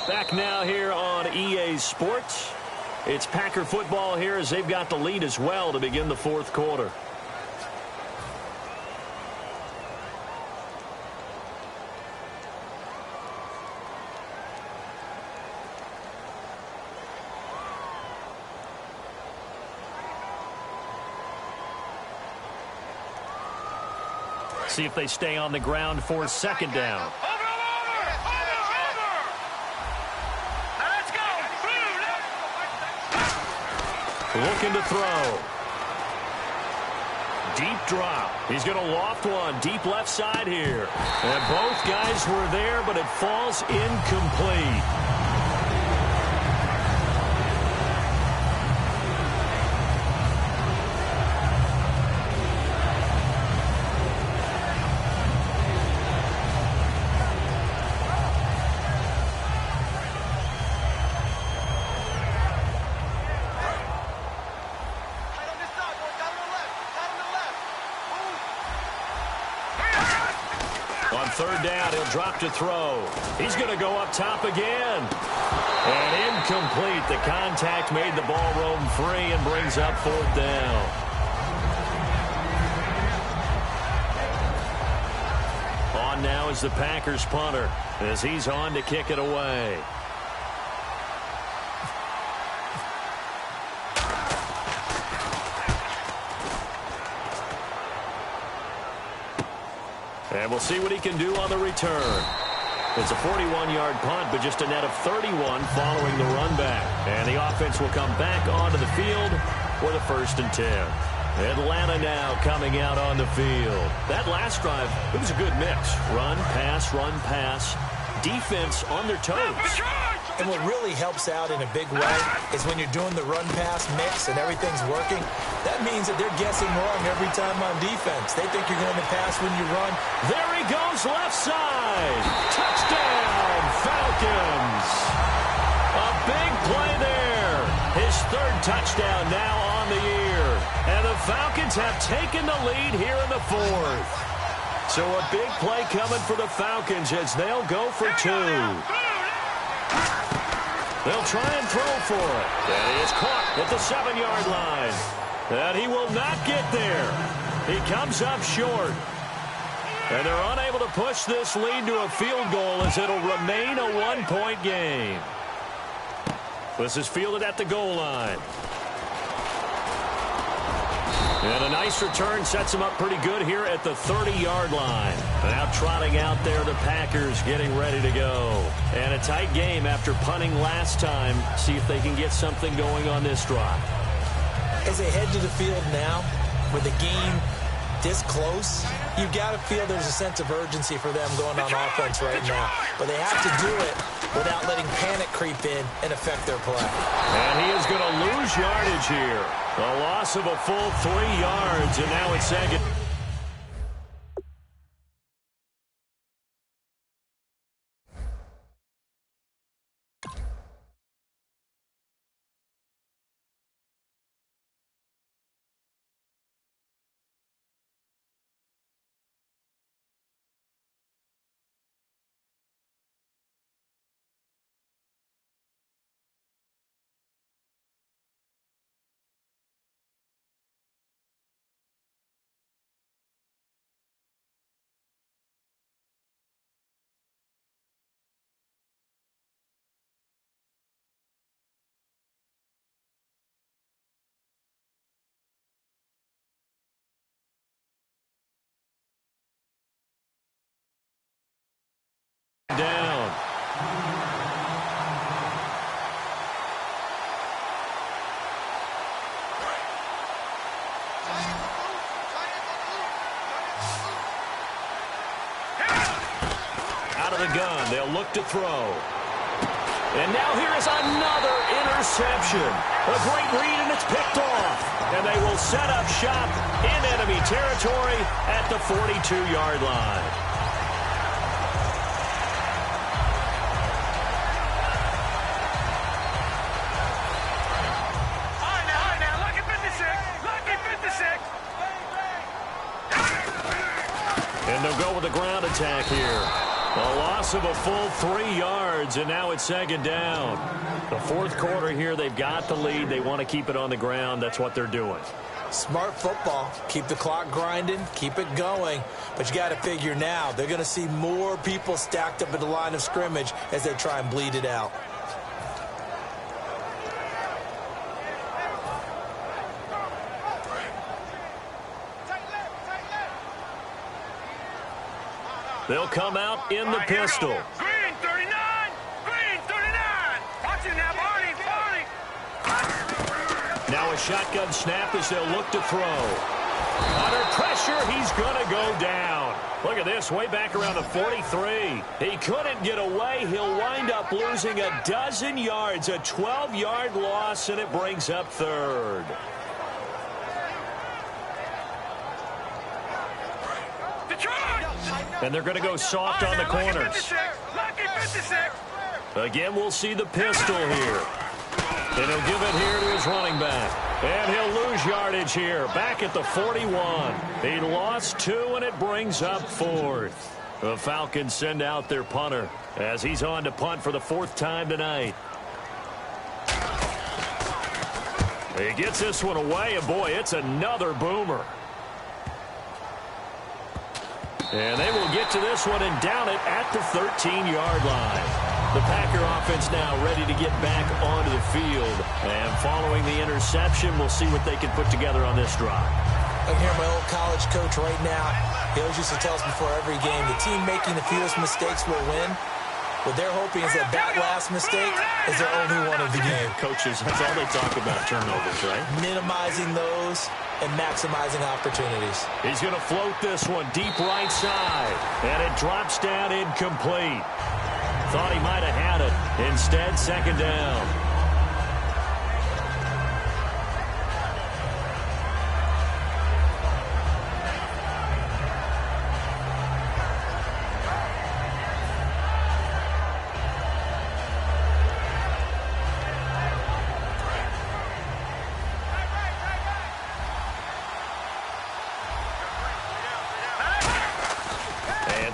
Back now here on EA Sports. It's Packer football here as they've got the lead as well to begin the fourth quarter. See if they stay on the ground for second down. Looking to throw. Deep drop. He's going to loft one deep left side here. And both guys were there, but it falls incomplete. Third down, he'll drop to throw. He's going to go up top again. And incomplete. The contact made the ball roam free and brings up fourth down. On now is the Packers punter as he's on to kick it away. And we'll see what he can do on the return. It's a 41-yard punt, but just a net of 31 following the run back. And the offense will come back onto the field for the 1st and 10. Atlanta now coming out on the field. That last drive, it was a good mix. Run, pass, defense on their toes. And what really helps out in a big way is when you're doing the run-pass mix and everything's working, that means that they're guessing wrong every time on defense. They think you're going to pass when you run. There he goes left side. Touchdown, Falcons. A big play there. His 3rd touchdown now on the year. And the Falcons have taken the lead here in the 4th. So a big play coming for the Falcons as they'll go for 2. They'll try and throw for it. And he is caught at the 7-yard line. And he will not get there. He comes up short. And they're unable to push this lead to a field goal as it'll remain a 1-point game. This is fielded at the goal line. And a nice return sets him up pretty good here at the 30-yard line. Now trotting out there, the Packers getting ready to go. And a tight game after punting last time. See if they can get something going on this drive. As they head to the field now, with the game this close, you've got to feel there's a sense of urgency for them going on offense right now. But they have to do it without letting panic creep in and affect their play. And he is going to lose yardage here. A loss of a full 3 yards, and now it's second. of the gun. They'll look to throw. And now here is another interception. A great read, and it's picked off. And they will set up shop in enemy territory at the 42-yard line. All right, now, lucky 56. Lucky 56. And they'll go with the ground attack here. A loss of a full 3 yards, and now it's second down. The fourth quarter here, they've got the lead. They want to keep it on the ground. That's what they're doing. Smart football. Keep the clock grinding. Keep it going. But you got to figure now, they're going to see more people stacked up at the line of scrimmage as they try and bleed it out. They'll come out in the pistol. Green 39. Green 39. Watch it now, Barney. Now a shotgun snap as they'll look to throw. Under pressure, he's going to go down. Look at this, way back around the 43. He couldn't get away. He'll wind up losing a dozen yards, a 12-yard loss, and it brings up third. And they're going to go soft on the corners. Lucky 56. Again, we'll see the pistol here. And he'll give it here to his running back. And he'll lose yardage here, back at the 41. He lost 2, and it brings up fourth. The Falcons send out their punter as he's on to punt for the 4th time tonight. He gets this one away, and boy, it's another boomer. And they will get to this one and down it at the 13-yard line. The Packer offense now ready to get back onto the field. And following the interception, we'll see what they can put together on this drive. I can hear my old college coach right now. He always used to tell us before every game, the team making the fewest mistakes will win. What they're hoping is that last mistake is their only one of the game. Coaches, that's all they talk about, turnovers, right? Minimizing those and maximizing opportunities. He's going to float this one deep right side. And it drops down incomplete. Thought he might have had it. Instead, second down.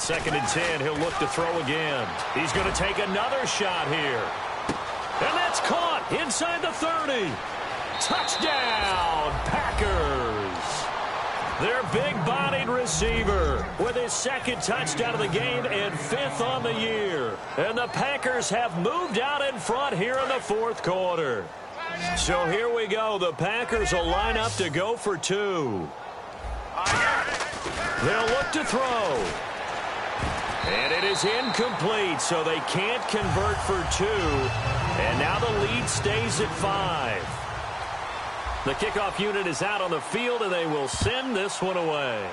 Second and 10, he'll look to throw again. He's going to take another shot here. And that's caught inside the 30. Touchdown, Packers. Their big-bodied receiver with his 2nd touchdown of the game and 5th on the year. And the Packers have moved out in front here in the 4th quarter. So here we go. The Packers will line up to go for 2. They'll look to throw. And it is incomplete, so they can't convert for 2. And now the lead stays at 5. The kickoff unit is out on the field, and they will send this one away.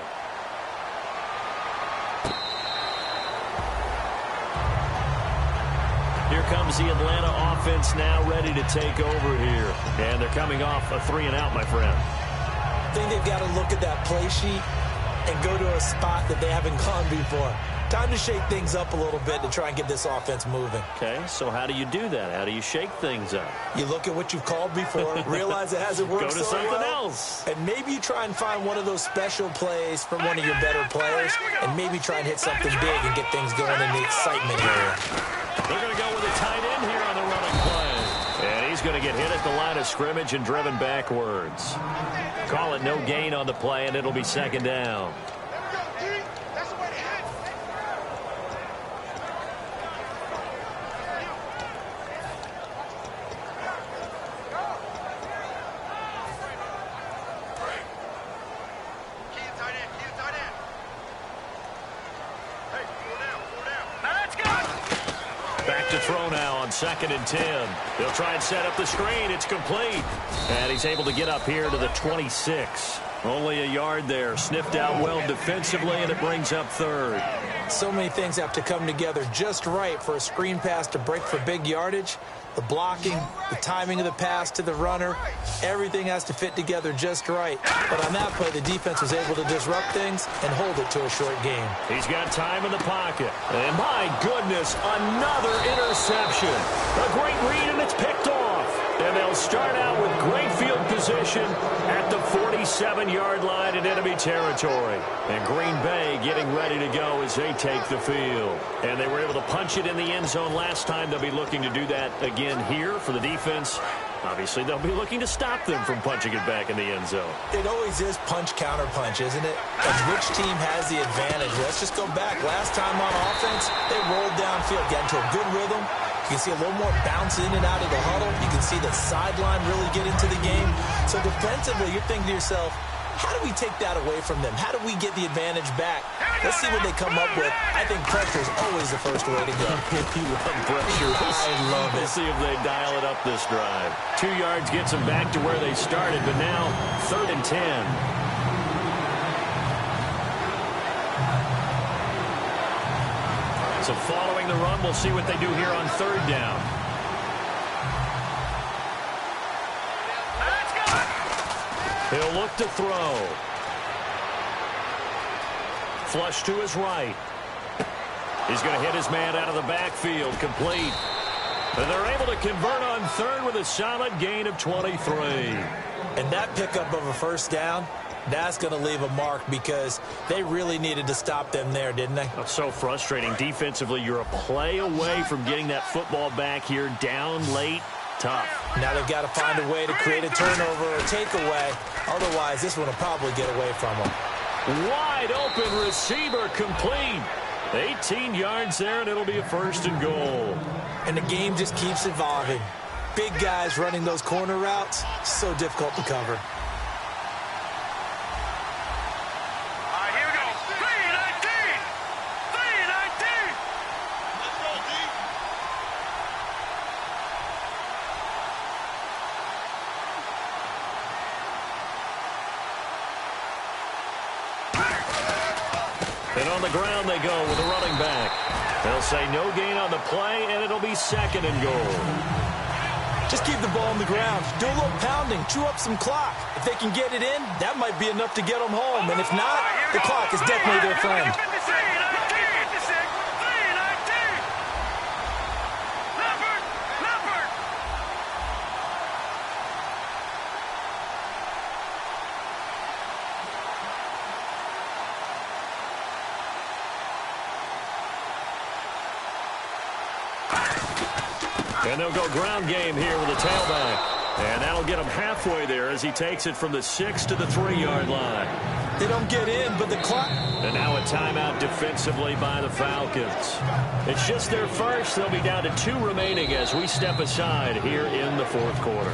Here comes the Atlanta offense now ready to take over here. And they're coming off a 3-and-out, my friend. I think they've got to look at that play sheet and go to a spot that they haven't gone before. Time to shake things up a little bit to try and get this offense moving. Okay, so how do you do that? How do you shake things up? You look at what you've called before, realize it hasn't worked Go to something well, else. and maybe you try and find one of those special plays from one of your better players, and maybe try and hit something big and get things going in the excitement area. They're going to go with a tight end here on the running play. And he's going to get hit at the line of scrimmage and driven backwards. Call it no gain on the play, and it'll be second down. Throw now on 2nd and 10. They'll try and set up the screen. It's complete. And he's able to get up here to the 26. Only a yard there. Sniffed out well defensively, and it brings up 3rd. So many things have to come together just right for a screen pass to break for big yardage. The blocking, the timing of the pass to the runner, everything has to fit together just right. But on that play, the defense was able to disrupt things and hold it to a short game. He's got time in the pocket. And my goodness, another interception. A great read, and it's picked off. And they'll start out with great field position at the 47-yard line in enemy territory. And Green Bay getting ready to go as they take the field. And they were able to punch it in the end zone last time. They'll be looking to do that again here for the defense. Obviously, they'll be looking to stop them from punching it back in the end zone. It always is punch-counter-punch, isn't it? And which team has the advantage? Let's just go back. Last time on offense, they rolled downfield, got into a good rhythm. You can see a little more bounce in and out of the huddle. You can see the sideline really get into the game. So defensively, you're thinking to yourself, how do we take that away from them? How do we get the advantage back? Let's see what they come up with. I think pressure is always the first way to go. You love pressure. I love it. We'll see if they dial it up this drive. 2 yards gets them back to where they started, but now 3rd and 10. So following the run, we'll see what they do here on 3rd down. He'll look to throw. Flush to his right. He's going to hit his man out of the backfield. Complete. And they're able to convert on 3rd with a solid gain of 23. And that pickup of a first down, that's going to leave a mark because they really needed to stop them there, didn't they? That's so frustrating. Defensively, you're a play away from getting that football back here down late. Tough. Now they've got to find a way to create a turnover or takeaway. Otherwise, this one will probably get away from them. Wide open receiver complete. 18 yards there, and it'll be a 1st and goal. And the game just keeps evolving. Big guys running those corner routes, so difficult to cover. And on the ground they go with a running back. They'll say no gain on the play, and it'll be 2nd and goal. Just keep the ball on the ground. Do a little pounding. Chew up some clock. If they can get it in, that might be enough to get them home. And if not, the clock is definitely their friend. And they'll go ground game here with a tailback. And that'll get him halfway there as he takes it from the 6 to the 3-yard line. They don't get in, but the clock. And now a timeout defensively by the Falcons. It's just their first. They'll be down to 2 remaining as we step aside here in the 4th quarter.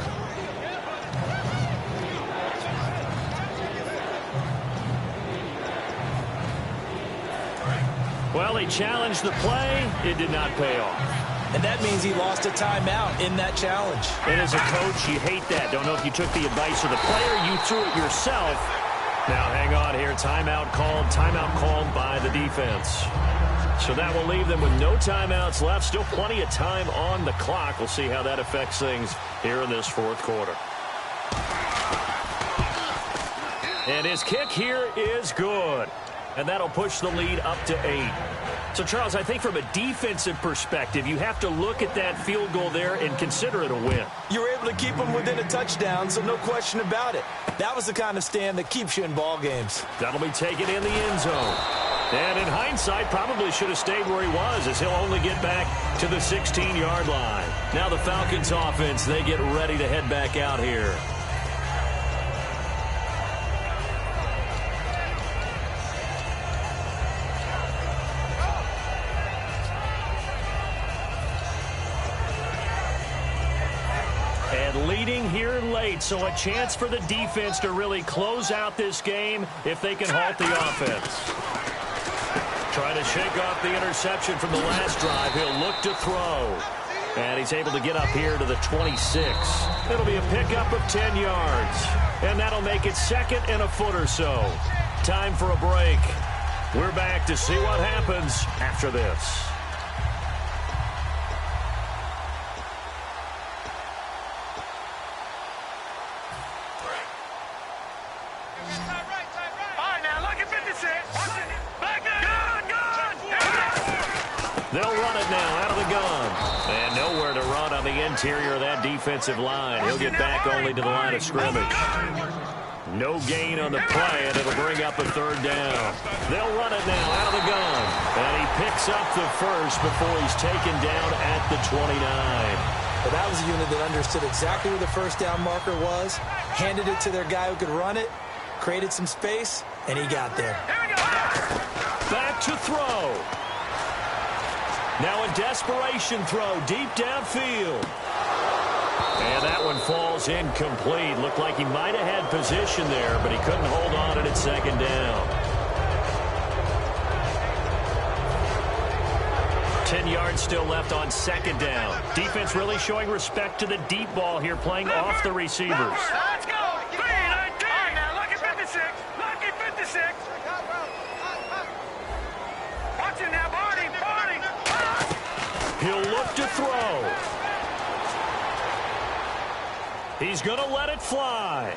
Well, he challenged the play. It did not pay off. And that means he lost a timeout in that challenge. And as a coach, you hate that. Don't know if you took the advice of the player. You threw it yourself. Now, hang on here. Timeout called by the defense. So that will leave them with no timeouts left. Still plenty of time on the clock. We'll see how that affects things here in this 4th quarter. And his kick here is good. And that'll push the lead up to 8. So, Charles, I think from a defensive perspective, you have to look at that field goal there and consider it a win. You were able to keep them within a touchdown, so no question about it. That was the kind of stand that keeps you in ball games. That'll be taken in the end zone. And in hindsight, probably should have stayed where he was, as he'll only get back to the 16-yard line. Now the Falcons offense, they get ready to head back out here. Leading here late, so a chance for the defense to really close out this game if they can halt the offense. Trying to shake off the interception from the last drive. He'll look to throw. And he's able to get up here to the 26. It'll be a pickup of 10 yards. And that'll make it 2nd and a foot or so. Time for a break. We're back to see what happens after this. They'll run it now out of the gun. And nowhere to run on the interior of that defensive line. He'll get back only to the line of scrimmage. No gain on the play, and it'll bring up a third down. They'll run it now out of the gun. And he picks up the first before he's taken down at the 29. Well, that was a unit that understood exactly where the first down marker was, handed it to their guy who could run it, created some space, and he got there. Back to throw. Now a desperation throw deep downfield. And that one falls incomplete. Looked like he might have had position there, but he couldn't hold on at second down. 10 yards still left on second down. Defense really showing respect to the deep ball here, playing off the receivers. Let's go! 3-19! Now, lucky 56! Lucky 56! Watch it now, Barney! Barney! He'll look to throw. He's going to let it fly.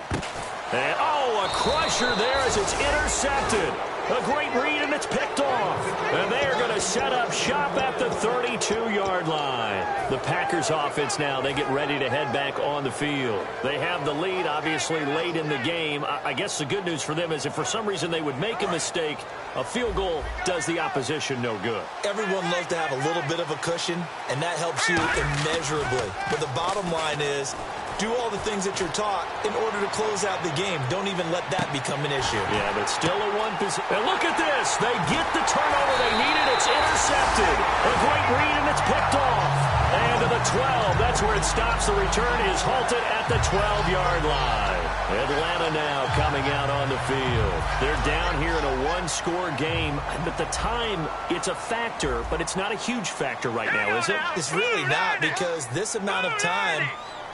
And, oh, a crusher there as it's intercepted. A great read, and it's picked off. And they are going to set up shop at the 32-yard line. The Packers offense now, they get ready to head back on the field. They have the lead, obviously, late in the game. I guess the good news for them is if for some reason they would make a mistake, a field goal does the opposition no good. Everyone loves to have a little bit of a cushion, and that helps you immeasurably. But the bottom line is, do all the things that you're taught in order to close out the game. Don't even let that become an issue. Yeah, but still a one position. And look at this. They get the turnover they needed. It's intercepted. A great read, and it's picked off. And to the 12. That's where it stops. The return is halted at the 12-yard line. Atlanta now coming out on the field. They're down here in a one-score game. But the time, it's a factor, but it's not a huge factor right now, is it? It's really not, because this amount of time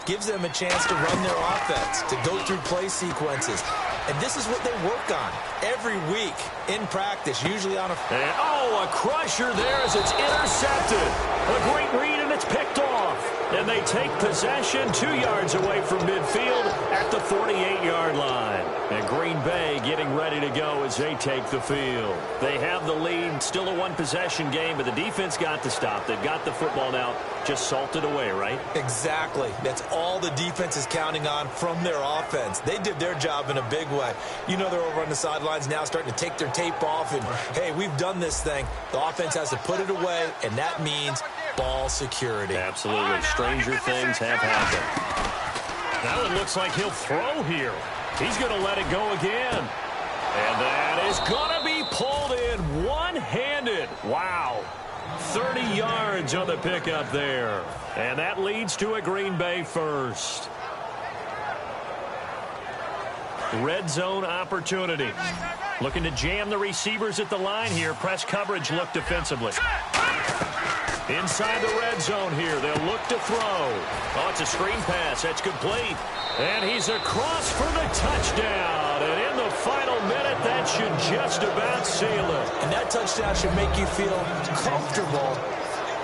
gives them a chance to run their offense, to go through play sequences. And this is what they work on every week in practice, usually on a... And, oh, a crusher there as it's intercepted. A great read, and it's picked off. And they take possession 2 yards away from midfield at the 48-yard line. And Green Bay getting ready to go as they take the field. They have the lead, still a one-possession game, but the defense got to stop. They've got the football now, just salted away, right? Exactly. That's all the defense is counting on from their offense. They did their job in a big way. You know, they're over on the sidelines now starting to take their tape off and, hey, we've done this thing. The offense has to put it away, and that means ball security. Absolutely. Stranger things have happened. Now it looks like he'll throw here. He's going to let it go again. And that is going to be pulled in one-handed. Wow. 30 yards on the pickup there. And that leads to a Green Bay first. Red zone opportunity. Looking to jam the receivers at the line here. Press coverage look defensively. Inside the red zone here. They'll look to throw. Oh, it's a screen pass. That's complete. And he's across for the touchdown. And in the final minute, that should just about seal it. And that touchdown should make you feel comfortable.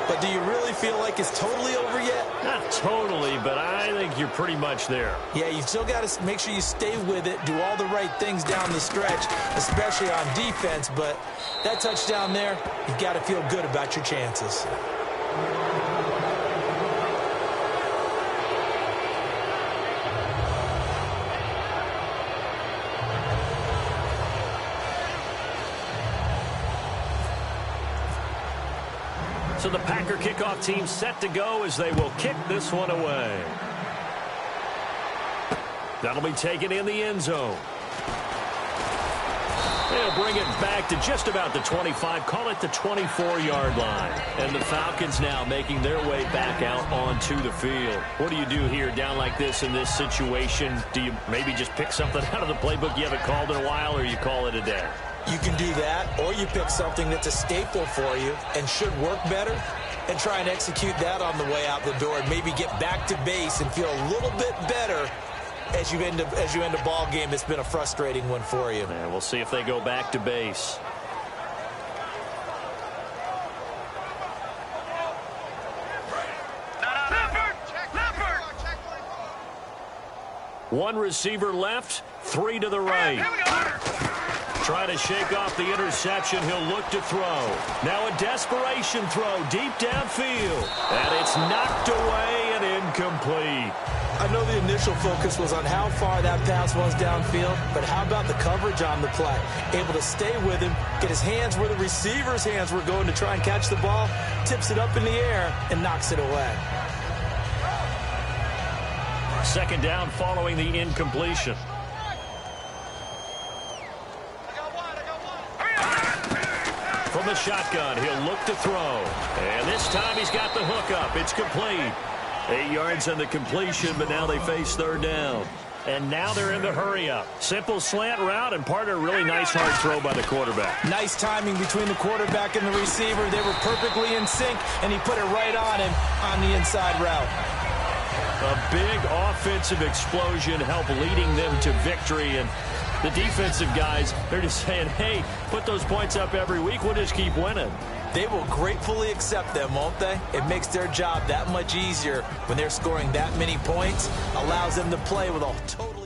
But do you really feel like it's totally over yet? Not totally, but I think you're pretty much there. Yeah, you've still got to make sure you stay with it, do all the right things down the stretch, especially on defense. But that touchdown there, you've got to feel good about your chances. So the Packer kickoff team set to go as they will kick this one away. That'll be taken in the end zone. They'll bring it back to just about the 25, call it the 24-yard line. And the Falcons now making their way back out onto the field. What do you do here down like this in this situation? Do you maybe just pick something out of the playbook you haven't called in a while, or you call it a day? You can do that, or you pick something that's a staple for you and should work better and try and execute that on the way out the door and maybe get back to base and feel a little bit better as you end a ball game that's been a frustrating one for you. And we'll see if they go back to base. One receiver left, 3 to the right. Trying to shake off the interception. He'll look to throw. Now a desperation throw deep downfield. And it's knocked away and incomplete. I know the initial focus was on how far that pass was downfield, but how about the coverage on the play? Able to stay with him, get his hands where the receiver's hands were going to try and catch the ball, tips it up in the air, and knocks it away. Second down following the incompletion. From the shotgun, he'll look to throw. And this time he's got the hook up. It's complete. 8 yards on the completion, but now they face third down. And now they're in the hurry-up. Simple slant route and part of a really nice hard throw by the quarterback. Nice timing between the quarterback and the receiver. They were perfectly in sync, and he put it right on him on the inside route. A big offensive explosion helped leading them to victory. And the defensive guys, they're just saying, hey, put those points up every week. We'll just keep winning. They will gratefully accept them, won't they? It makes their job that much easier when they're scoring that many points. Allows them to play with a total